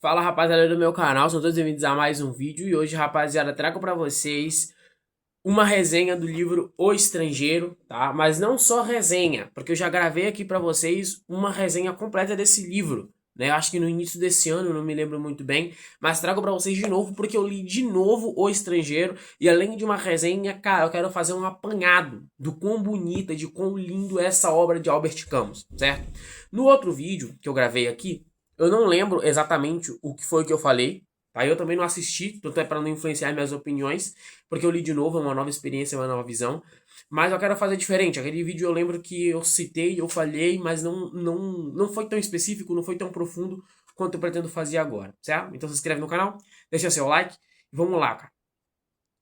Fala, rapaziada do meu canal, são todos bem-vindos a mais um vídeo. E hoje, rapaziada, trago pra vocês uma resenha do livro O Estrangeiro, tá? Mas não só resenha, porque eu já gravei aqui pra vocês uma resenha completa desse livro, né? Eu acho que no início desse ano, eu não me lembro muito bem, mas trago pra vocês de novo porque eu li de novo O Estrangeiro. E além de uma resenha, cara, eu quero fazer um apanhado do quão bonita, de quão lindo é essa obra de Albert Camus, certo? No outro vídeo que eu gravei aqui, eu não lembro exatamente o que foi que eu falei, tá? Eu também não assisti, tanto é para não influenciar minhas opiniões, porque eu li de novo, é uma nova experiência, uma nova visão. Mas eu quero fazer diferente. Aquele vídeo eu lembro que eu citei, eu falhei, mas não foi tão específico, não foi tão profundo quanto eu pretendo fazer agora, certo? Então se inscreve no canal, deixa seu like e vamos lá, cara.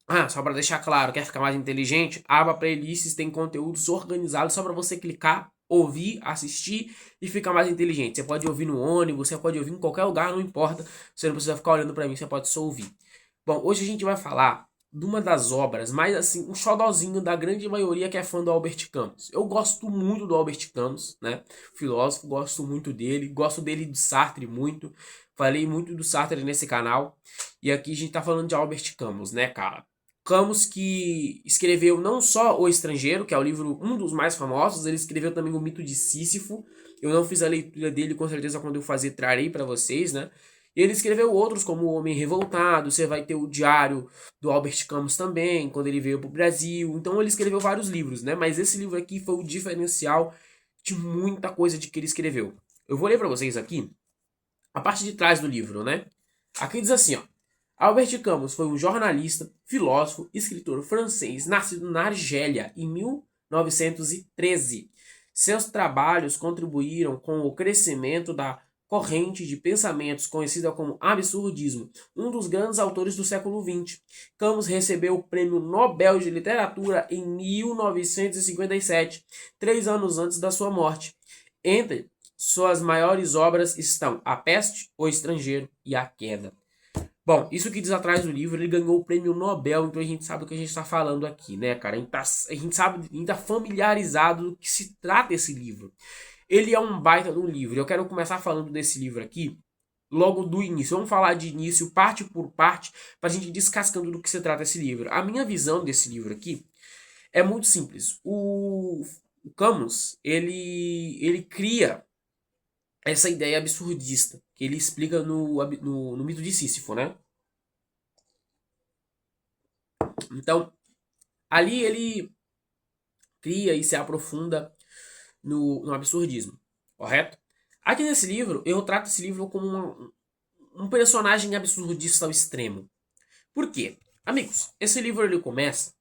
Ah, só para deixar claro, quer ficar mais inteligente? A aba playlists tem conteúdos organizados só para você clicar, ouvir, assistir e ficar mais inteligente. Você pode ouvir no ônibus, você pode ouvir em qualquer lugar, não importa. Você não precisa ficar olhando para mim, você pode só ouvir. Bom, hoje a gente vai falar de uma das obras, mais assim, um xodozinho da grande maioria que é fã do Albert Camus. Eu gosto muito do Albert Camus, né? Filósofo, gosto muito dele, gosto dele de Sartre muito. Falei muito do Sartre nesse canal. E aqui a gente tá falando de Albert Camus, né, cara? Camus que escreveu não só O Estrangeiro, que é o livro um dos mais famosos, ele escreveu também O Mito de Sísifo. Eu não fiz a leitura dele, com certeza quando eu fazer trarei para vocês, né? E ele escreveu outros como O Homem Revoltado, você vai ter o Diário do Albert Camus também, quando ele veio para o Brasil. Então ele escreveu vários livros, né? Mas esse livro aqui foi o diferencial de muita coisa de que ele escreveu. Eu vou ler para vocês aqui a parte de trás do livro, né? Aqui diz assim, ó. Albert Camus foi um jornalista, filósofo, escritor francês, nascido na Argélia em 1913. Seus trabalhos contribuíram com o crescimento da corrente de pensamentos conhecida como absurdismo, um dos grandes autores do século XX. Camus recebeu o Prêmio Nobel de Literatura em 1957, 3 anos antes da sua morte. Entre suas maiores obras estão A Peste, O Estrangeiro e A Queda. Bom, isso que diz atrás do livro, ele ganhou o prêmio Nobel, então a gente sabe o que a gente está falando aqui, né, cara? A gente sabe, a gente tá familiarizado do que se trata esse livro. Ele é um baita de um livro. Eu quero começar falando desse livro aqui, logo do início. Vamos falar de início, parte por parte, para a gente ir descascando do que se trata esse livro. A minha visão desse livro aqui é muito simples. O Camus, ele cria essa ideia absurdista, que ele explica no mito de Sísifo, né? Então, ali ele cria e se aprofunda no absurdismo, correto? Aqui nesse livro, eu trato esse livro como um personagem absurdista ao extremo. Por quê? Amigos, esse livro ele começa,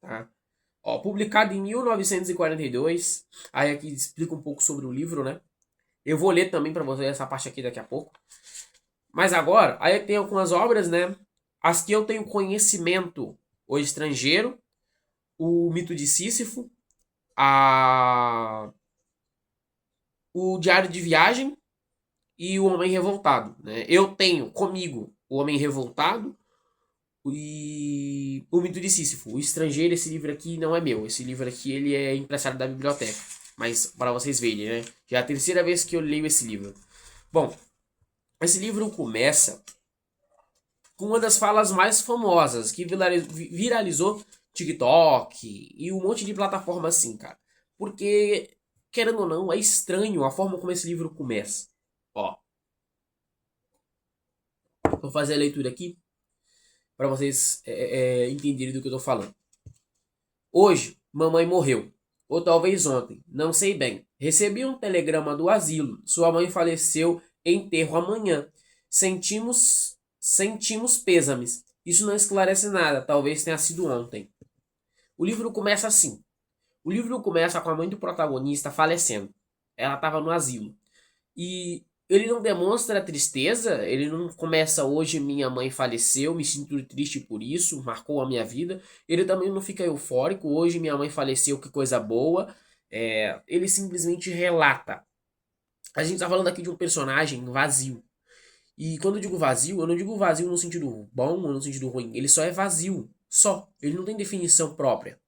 tá? Ó, publicado em 1942, aí aqui explica um pouco sobre o livro, né? Eu vou ler também para vocês essa parte aqui daqui a pouco. Mas agora, aí tem algumas obras, né? As que eu tenho conhecimento: O Estrangeiro, O Mito de Sísifo, a... o Diário de Viagem e O Homem Revoltado, né? Eu tenho comigo O Homem Revoltado e O Mito de Sísifo. O Estrangeiro, esse livro aqui não é meu. Esse livro aqui ele é emprestado da biblioteca. Mas para vocês verem, né? Já é a terceira vez que eu leio esse livro. Bom, esse livro começa com uma das falas mais famosas, que viralizou TikTok e um monte de plataforma assim, cara. Porque, querendo ou não, é estranho a forma como esse livro começa. Ó, vou fazer a leitura aqui para vocês entenderem do que eu tô falando. Hoje, mamãe morreu. Ou talvez ontem, não sei bem. Recebi um telegrama do asilo. Sua mãe faleceu em enterro amanhã. Sentimos pêsames. Isso não esclarece nada. Talvez tenha sido ontem. O livro começa assim. O livro começa com a mãe do protagonista falecendo. Ela estava no asilo. E ele não demonstra tristeza, ele não começa hoje minha mãe faleceu, me sinto triste por isso, marcou a minha vida. Ele também não fica eufórico, hoje minha mãe faleceu, que coisa boa. Ele simplesmente relata. A gente está falando aqui de um personagem vazio. E quando eu digo vazio, eu não digo vazio no sentido bom ou no sentido ruim. Ele só é vazio. Só. Ele não tem definição própria.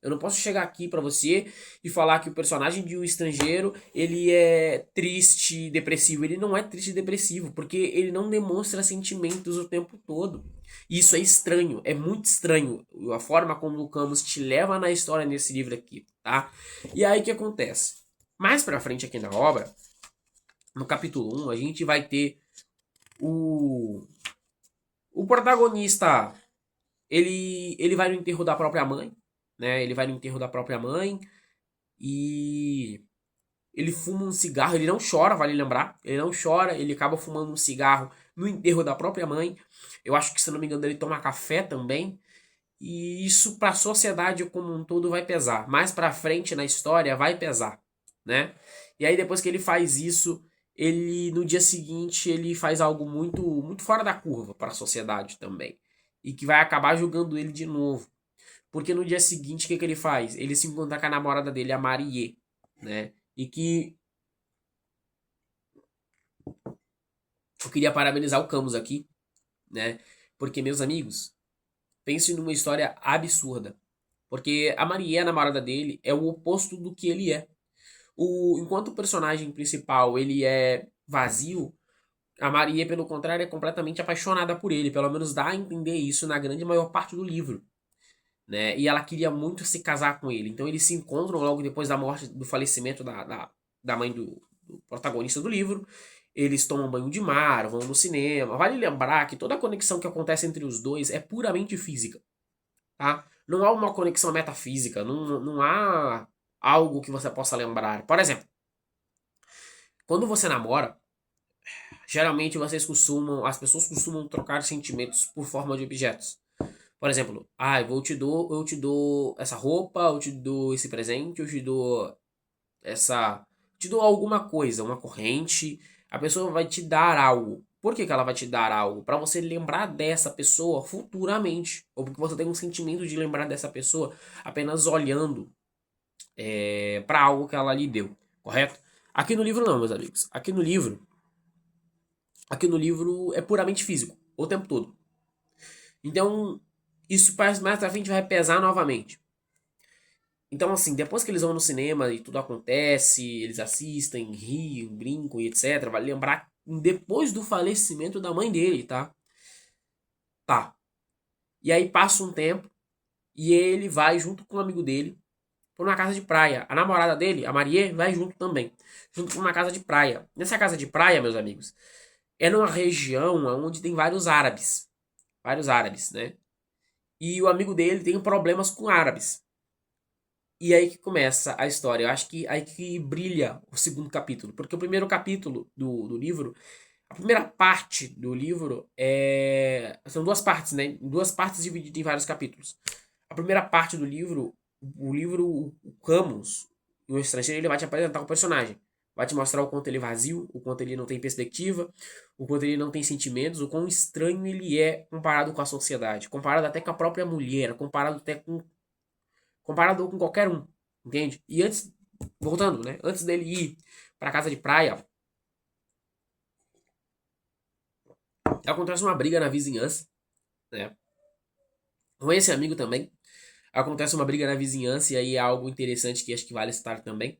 Eu não posso chegar aqui pra você e falar que o personagem de O Estrangeiro, ele é triste, depressivo. Ele não é triste e depressivo, porque ele não demonstra sentimentos o tempo todo. E isso é estranho, é muito estranho a forma como o Camus te leva na história nesse livro aqui, tá? E aí o que acontece? Mais pra frente aqui na obra, no capítulo 1, a gente vai ter o o protagonista, ele vai no enterro da própria mãe, né? Ele vai no enterro da própria mãe e ele fuma um cigarro, ele não chora, vale lembrar. Ele não chora, ele acaba fumando um cigarro no enterro da própria mãe. Eu acho que, se não me engano, ele toma café também. E isso para a sociedade como um todo vai pesar. Mais para frente na história vai pesar, né? E aí depois que ele faz isso, ele no dia seguinte ele faz algo muito fora da curva para a sociedade também. E que vai acabar julgando ele de novo. Porque no dia seguinte, o que ele faz? Ele se encontra com a namorada dele, a Marie, né? E que eu queria parabenizar o Camus aqui, né? Porque, meus amigos, pense numa história absurda. Porque a Marie, a namorada dele, é o oposto do que ele é. Enquanto o personagem principal ele é vazio, a Marie, pelo contrário, é completamente apaixonada por ele. Pelo menos dá a entender isso na grande maior parte do livro. Né? E ela queria muito se casar com ele. Então eles se encontram logo depois da morte, do falecimento da mãe do protagonista do livro. Eles tomam banho de mar, vão no cinema. Vale lembrar que toda a conexão que acontece entre os dois é puramente física. Tá? Não há uma conexão metafísica, não há algo que você possa lembrar. Por exemplo, quando você namora, geralmente as pessoas costumam trocar sentimentos por forma de objetos. Por exemplo, eu te dou essa roupa, eu te dou esse presente, eu te dou essa, te dou alguma coisa, uma corrente. A pessoa vai te dar algo. Por que que ela vai te dar algo? Para você lembrar dessa pessoa futuramente, ou porque você tem um sentimento de lembrar dessa pessoa apenas olhando para algo que ela lhe deu, correto? Aqui no livro não, meus amigos. Aqui no livro é puramente físico, o tempo todo. Então, isso mais pra frente vai pesar novamente. Então, assim, depois que eles vão no cinema e tudo acontece, eles assistem, riem, brincam e etc. Vale lembrar depois do falecimento da mãe dele, tá? Tá. E aí passa um tempo e ele vai junto com um amigo dele pra uma casa de praia. A namorada dele, a Marie, vai junto também. Junto pra uma casa de praia. Nessa casa de praia, meus amigos, é numa região onde tem vários árabes. Vários árabes, né? E o amigo dele tem problemas com árabes. E aí que começa a história. Eu acho que aí que brilha o segundo capítulo. Porque o primeiro capítulo do livro, a primeira parte do livro é. São duas partes, né? Duas partes divididas em vários capítulos. A primeira parte do livro, o Camus, o estrangeiro, ele vai te apresentar o personagem. Vai te mostrar o quanto ele é vazio, o quanto ele não tem perspectiva, o quanto ele não tem sentimentos, o quão estranho ele é comparado com a sociedade, comparado até com a própria mulher, comparado com qualquer um, entende? E antes, voltando, né? Antes dele ir pra casa de praia, acontece uma briga na vizinhança, né? Com esse amigo também. Acontece uma briga na vizinhança e aí é algo interessante que acho que vale citar também.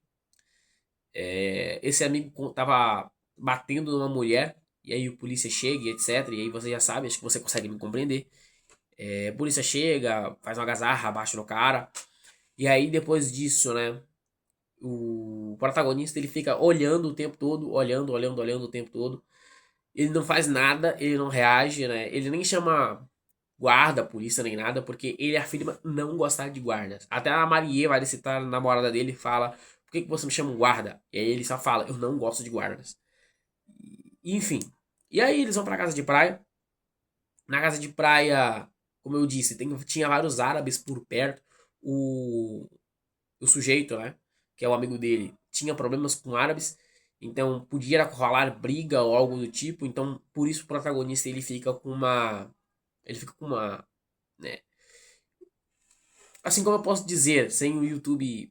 Esse amigo tava batendo numa mulher e aí o polícia chega e etc. E aí você já sabe, acho que você consegue me compreender. A polícia chega, faz uma gazarra, abaixa no cara. E aí depois disso, né? O protagonista ele fica olhando o tempo todo, olhando o tempo todo. Ele não faz nada, ele não reage, né? Ele nem chama guarda, polícia nem nada, porque ele afirma não gostar de guardas. Até a Marie vai citar a namorada dele e fala: Por que você me chama um guarda? E aí ele só fala: Eu não gosto de guardas. Enfim. E aí eles vão pra casa de praia. Na casa de praia, como eu disse, tinha vários árabes por perto. O, o sujeito, né? Que é o amigo dele, tinha problemas com árabes. Então podia rolar briga ou algo do tipo. Então por isso o protagonista ele fica com uma. Ele fica com uma. Né? Assim como eu posso dizer, sem o YouTube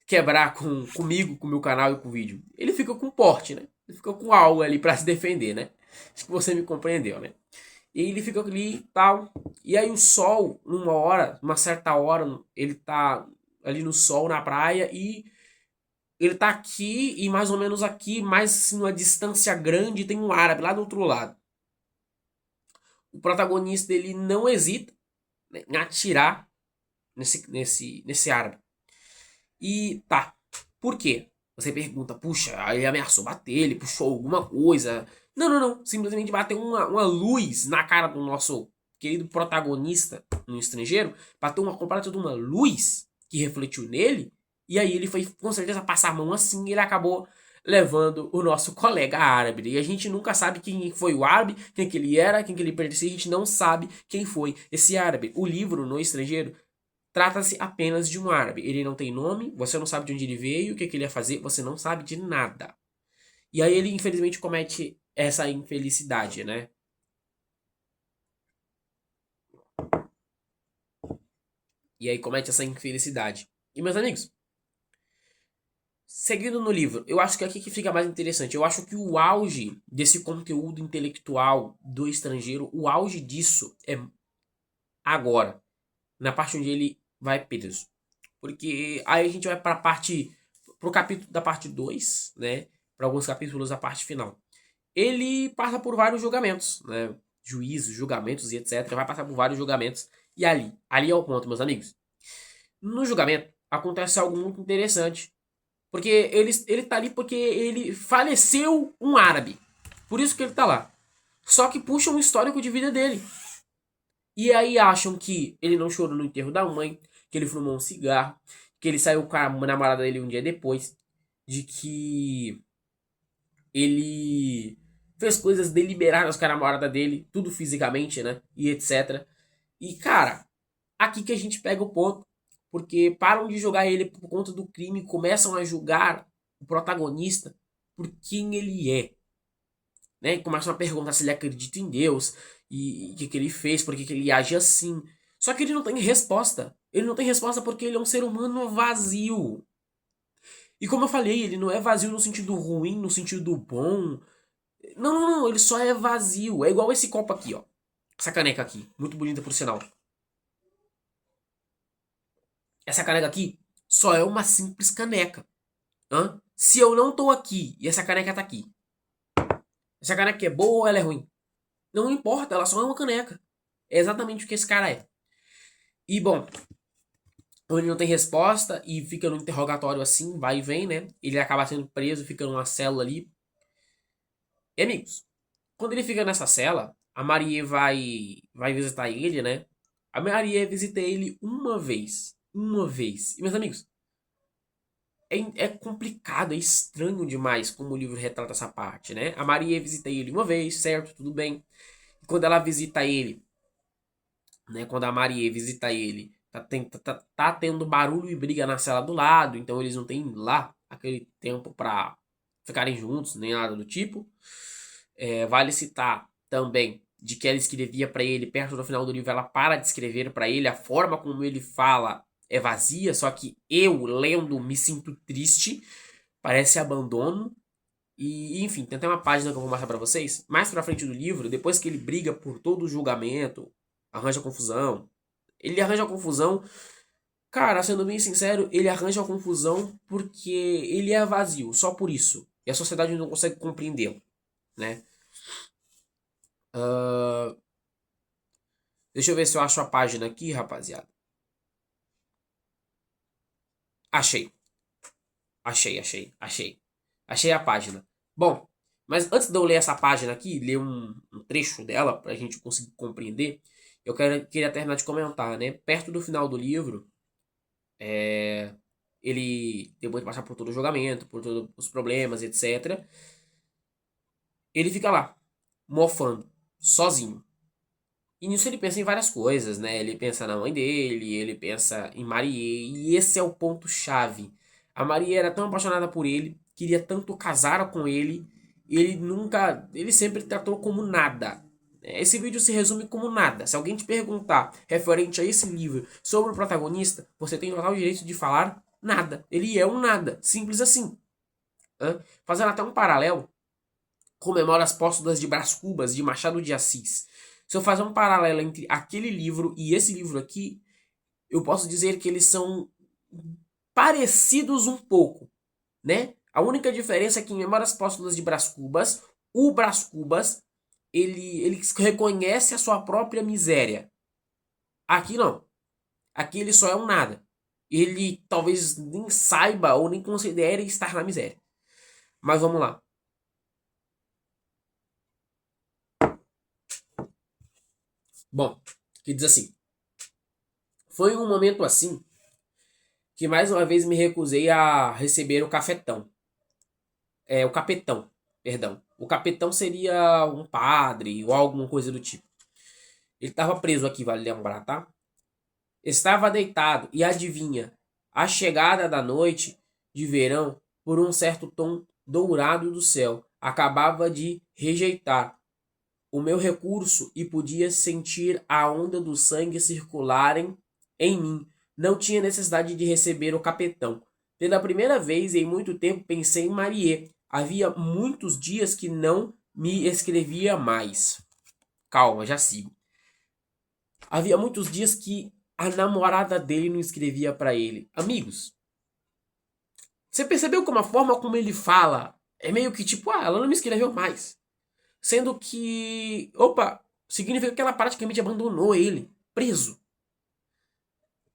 quebrar comigo, com o meu canal e com o vídeo. Ele fica com porte, né? Ele fica com algo ali pra se defender, né? Acho que você me compreendeu, né? E ele fica ali e tal. E aí o sol, uma certa hora, ele tá ali no sol na praia e ele tá aqui e mais ou menos aqui, mais assim, numa distância grande, tem um árabe lá do outro lado. O protagonista ele não hesita, né, em atirar nesse árabe. E tá. Por quê? Você pergunta, puxa, ele ameaçou bater, ele puxou alguma coisa. Não, não, não. Simplesmente bateu uma luz na cara do nosso querido protagonista no estrangeiro. Bateu uma completa de uma luz que refletiu nele. E aí ele foi com certeza passar a mão assim e ele acabou levando o nosso colega árabe. E a gente nunca sabe quem foi o árabe, quem que ele era, quem que ele pertencia. A gente não sabe quem foi esse árabe. O livro no estrangeiro trata-se apenas de um árabe. Ele não tem nome, você não sabe de onde ele veio, o que, que ele ia fazer, você não sabe de nada. E aí ele, infelizmente, comete essa infelicidade, né? E aí comete essa infelicidade. E, meus amigos, seguindo no livro, eu acho que aqui que fica mais interessante. Eu acho que o auge desse conteúdo intelectual do estrangeiro, o auge disso é agora, na parte onde ele vai preso. Porque aí a gente vai para a parte, pro capítulo da parte 2, né? Para alguns capítulos da parte final. Ele passa por vários julgamentos, né? Juízos, julgamentos e etc. Vai passar por vários julgamentos. E ali é o ponto, meus amigos. No julgamento acontece algo muito interessante. Porque ele tá ali porque ele faleceu um árabe. Por isso que ele tá lá. Só que puxa um histórico de vida dele. E aí acham que ele não chorou no enterro da mãe, que ele fumou um cigarro, que ele saiu com a namorada dele um dia depois, de que ele fez coisas deliberadas com a namorada dele, tudo fisicamente, né? E etc. E cara, aqui que a gente pega o ponto, porque param de julgar ele por conta do crime, começam a julgar o protagonista por quem ele é, né? E começam a perguntar se ele acredita em Deus e o que ele fez, por que ele age assim. Só que ele não tem resposta. Ele não tem resposta porque ele é um ser humano vazio. E como eu falei, ele não é vazio no sentido ruim, no sentido bom. Não, não, não, ele só é vazio. É igual esse copo aqui, ó. Essa caneca aqui, muito bonita por sinal. Essa caneca aqui só é uma simples caneca. Hã? Se eu não tô aqui e essa caneca tá aqui, essa caneca é boa ou ela é ruim? Não importa, ela só é uma caneca. É exatamente o que esse cara é. E bom, ele não tem resposta e fica no interrogatório assim, vai e vem, né? Ele acaba sendo preso, fica numa célula ali. E amigos, quando ele fica nessa cela, a Marie vai visitar ele, né? A Marie visita ele uma vez. Uma vez. E meus amigos, é complicado, é estranho demais como o livro retrata essa parte, né? A Maria visita ele uma vez, certo? Tudo bem. E quando ela visita ele, né? Quando a Maria visita ele, tá tendo barulho e briga na cela do lado, então eles não têm lá aquele tempo pra ficarem juntos, nem nada do tipo. Vale citar também de que ela escrevia para ele perto do final do livro, ela para de escrever para ele, a forma como ele fala é vazia, só que eu lendo me sinto triste, parece abandono. E enfim, tem até uma página que eu vou mostrar para vocês, mais pra frente do livro, depois que ele briga por todo o julgamento, arranja confusão. Ele arranja confusão, cara, sendo bem sincero, ele arranja confusão porque ele é vazio, só por isso. E a sociedade não consegue compreendê-lo, né? Deixa eu ver se eu acho a página aqui, rapaziada. Achei. Achei. Achei a página. Bom, mas antes de eu ler essa página aqui, ler um trecho dela pra gente conseguir compreender, queria terminar de comentar, né? Perto do final do livro, ele, depois de passar por todo o julgamento, por todos os problemas, etc., ele fica lá, mofando, sozinho. E nisso ele pensa em várias coisas, né? Ele pensa na mãe dele, ele pensa em Marie, e esse é o ponto-chave. A Marie era tão apaixonada por ele, queria tanto casar com ele, ele sempre tratou como nada. Esse vídeo se resume como nada. Se alguém te perguntar referente a esse livro sobre o protagonista, você tem total direito de falar nada. Ele é um nada, simples assim. Fazendo até um paralelo, comemora as póstulas de Brás Cubas de Machado de Assis. Se eu fazer um paralelo entre aquele livro e esse livro aqui, eu posso dizer que eles são parecidos um pouco, né? A única diferença é que em Memórias Póstumas de Brás Cubas, o Brás Cubas, ele reconhece a sua própria miséria. Aqui não. Aqui ele só é um nada. Ele talvez nem saiba ou nem considere estar na miséria. Mas vamos lá. Bom, que diz assim: foi um momento assim que mais uma vez me recusei a receber o cafetão. O capetão, perdão. O capetão seria um padre ou alguma coisa do tipo. Ele estava preso aqui, vale lembrar, tá? Estava deitado e adivinha, a chegada da noite de verão, por um certo tom dourado do céu, acabava de rejeitar o meu recurso e podia sentir a onda do sangue circularem em mim. Não tinha necessidade de receber o capetão. Pela primeira vez em muito tempo pensei em Marie. Havia muitos dias que não me escrevia mais. Calma, já sigo. Havia muitos dias que a namorada dele não escrevia para ele. Amigos, você percebeu como a forma como ele fala é meio que tipo, ela não me escreveu mais. Sendo que, opa, significa que ela praticamente abandonou ele, preso.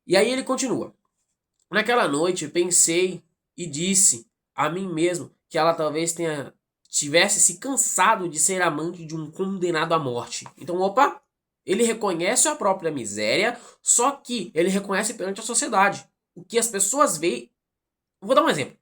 E aí ele continua. Naquela noite pensei e disse a mim mesmo que ela talvez tivesse se cansado de ser amante de um condenado à morte. Então, opa, ele reconhece a própria miséria, só que ele reconhece perante a sociedade. O que as pessoas veem. Vou dar um exemplo.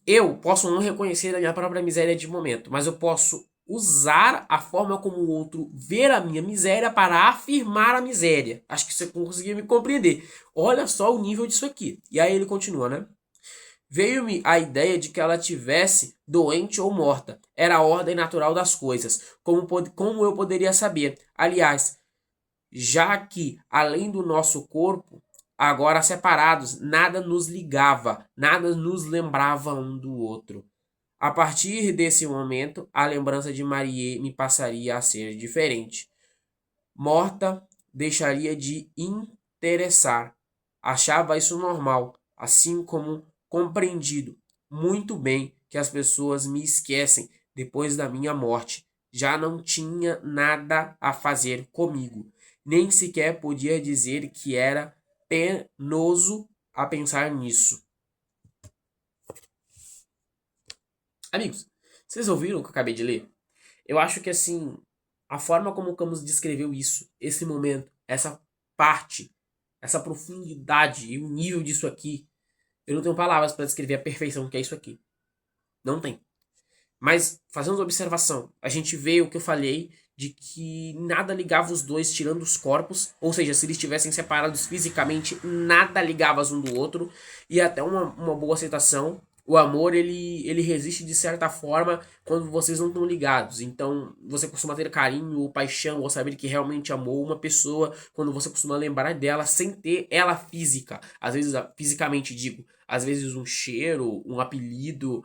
Eu posso não reconhecer a minha própria miséria de momento, mas eu posso usar a forma como o outro ver a minha miséria para afirmar a miséria. Acho que você conseguiu me compreender. Olha só o nível disso aqui. E aí ele continua, né? Veio-me a ideia de que ela tivesse doente ou morta. Era a ordem natural das coisas. Como eu poderia saber? Aliás, já que, além do nosso corpo, agora separados, nada nos ligava, nada nos lembrava um do outro. A partir desse momento, a lembrança de Marie me passaria a ser diferente. Morta, deixaria de interessar. Achava isso normal, assim como compreendido muito bem que as pessoas me esquecem depois da minha morte. Já não tinha nada a fazer comigo. Nem sequer podia dizer que era penoso a pensar nisso. Amigos, vocês ouviram o que eu acabei de ler? Eu acho que assim, a forma como o Camus descreveu isso, esse momento, essa parte, essa profundidade e o nível disso aqui, eu não tenho palavras para descrever a perfeição que é isso aqui. Não tem. Mas, fazendo observação, a gente vê o que eu falei de que nada ligava os dois tirando os corpos, ou seja, se eles estivessem separados fisicamente, nada ligava um do outro, e até uma boa aceitação. O amor, ele resiste de certa forma quando vocês não estão ligados. Então, você costuma ter carinho ou paixão ou saber que realmente amou uma pessoa quando você costuma lembrar dela sem ter ela física. Às vezes, fisicamente digo, às vezes um cheiro, um apelido,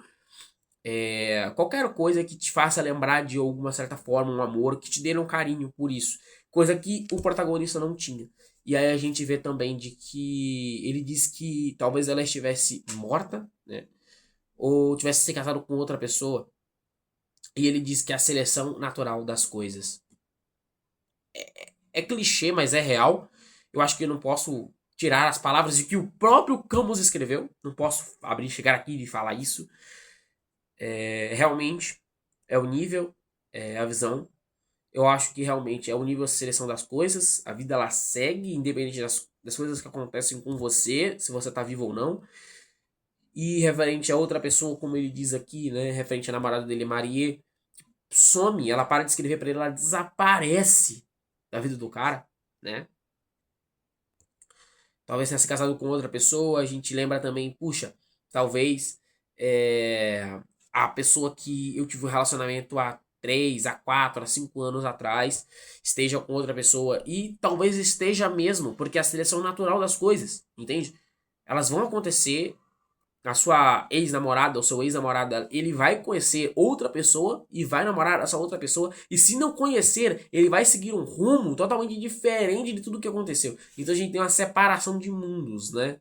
qualquer coisa que te faça lembrar de alguma certa forma um amor, que te dê um carinho por isso. Coisa que o protagonista não tinha. E aí a gente vê também de que ele diz que talvez ela estivesse morta, né? Ou tivesse se casado com outra pessoa. E ele diz que é a seleção natural das coisas. É clichê, mas é real. Eu acho que eu não posso tirar as palavras de que o próprio Camus escreveu. Não posso chegar aqui e falar isso. Realmente é o nível, é a visão. Eu acho que realmente é o nível de seleção das coisas. A vida ela segue, independente das coisas que acontecem com você, se você tá vivo ou não. E referente a outra pessoa, como ele diz aqui, né? Referente à namorada dele, Marie, some, ela para de escrever pra ele, ela desaparece da vida do cara, né? Talvez tenha se casado com outra pessoa, a gente lembra também, puxa, talvez a pessoa que eu tive um relacionamento há 3, a 4, a 5 anos atrás esteja com outra pessoa e talvez esteja mesmo, porque é a seleção natural das coisas, entende? Elas vão acontecer, a sua ex-namorada ou seu ex-namorado, ele vai conhecer outra pessoa e vai namorar essa outra pessoa. E se não conhecer, ele vai seguir um rumo totalmente diferente de tudo que aconteceu. Então a gente tem uma separação de mundos, né?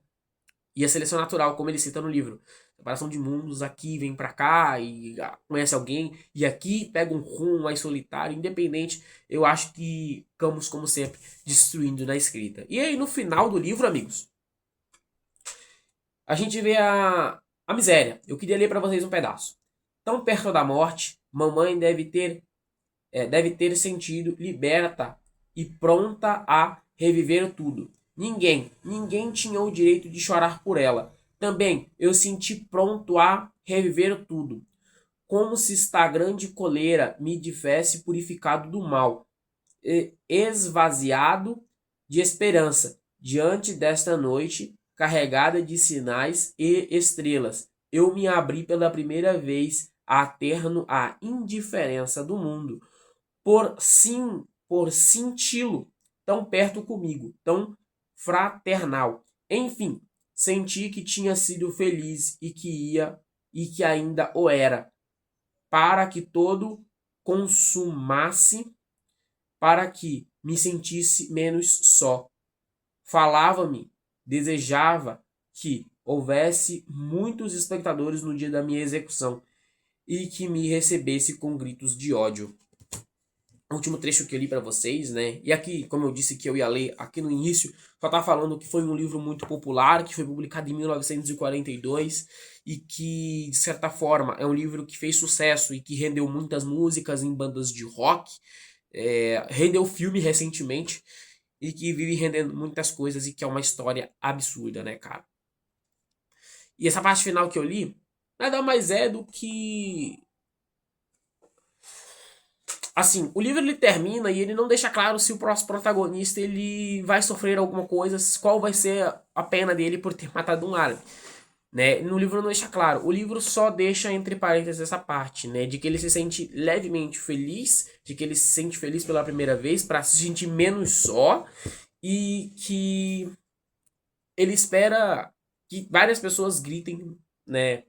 E a seleção natural, como ele cita no livro. Separação de mundos, aqui vem pra cá e conhece alguém, e aqui pega um rumo mais solitário, independente. Eu acho que Camus, como sempre, destruindo na escrita. E aí, no final do livro, amigos, a gente vê a miséria. Eu queria ler para vocês um pedaço. Tão perto da morte, mamãe deve ter sentido liberta e pronta a reviver tudo. Ninguém tinha o direito de chorar por ela. Também eu senti pronto a reviver tudo. Como se esta grande coleira me tivesse purificado do mal, esvaziado de esperança, diante desta noite carregada de sinais e estrelas. Eu me abri pela primeira vez a terno a indiferença do mundo, por senti-lo tão perto comigo, tão fraternal. Enfim, senti que tinha sido feliz e que ainda o era, para que todo consumasse, para que me sentisse menos só. Falava-me, desejava que houvesse muitos espectadores no dia da minha execução e que me recebesse com gritos de ódio. O último trecho que eu li para vocês, né? E aqui, como eu disse que eu ia ler aqui no início, só tá falando que foi um livro muito popular, que foi publicado em 1942 e que, de certa forma, é um livro que fez sucesso e que rendeu muitas músicas em bandas de rock, rendeu filme recentemente e que vive rendendo muitas coisas e que é uma história absurda, né, cara? E essa parte final que eu li, nada mais é do que... Assim, o livro ele termina e ele não deixa claro se o próximo protagonista ele vai sofrer alguma coisa, qual vai ser a pena dele por ter matado um árabe, né? No livro não deixa claro. O livro só deixa entre parênteses essa parte, né, de que ele se sente levemente feliz, de que ele se sente feliz pela primeira vez para se sentir menos só e que ele espera que várias pessoas gritem, né,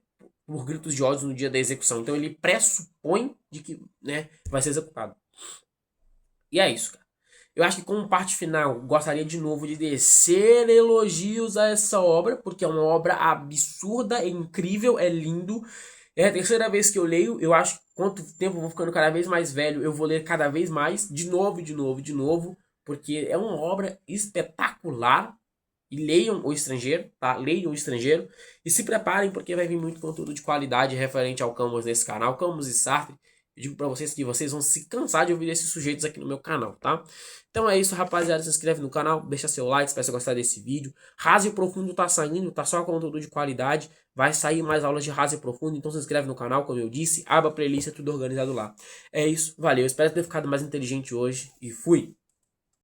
por gritos de ódio no dia da execução. Então ele pressupõe de que, né, vai ser executado. E é isso, cara. Eu acho que como parte final, gostaria de novo de descer elogios a essa obra, porque é uma obra absurda, é incrível, é lindo. É a terceira vez que eu leio, eu acho que quanto tempo eu vou ficando cada vez mais velho, eu vou ler cada vez mais, de novo, porque é uma obra espetacular. E leiam O Estrangeiro, tá? Leiam O Estrangeiro. E se preparem porque vai vir muito conteúdo de qualidade referente ao Camus nesse canal. Camus e Sartre. Eu digo pra vocês que vocês vão se cansar de ouvir esses sujeitos aqui no meu canal, tá? Então é isso, rapaziada. Se inscreve no canal, deixa seu like, espero que você gostar desse vídeo. Raso e Profundo tá saindo, tá só conteúdo de qualidade. Vai sair mais aulas de Raso e Profundo, então se inscreve no canal, como eu disse. Aba playlist, é tudo organizado lá. É isso, valeu. Espero ter ficado mais inteligente hoje e fui!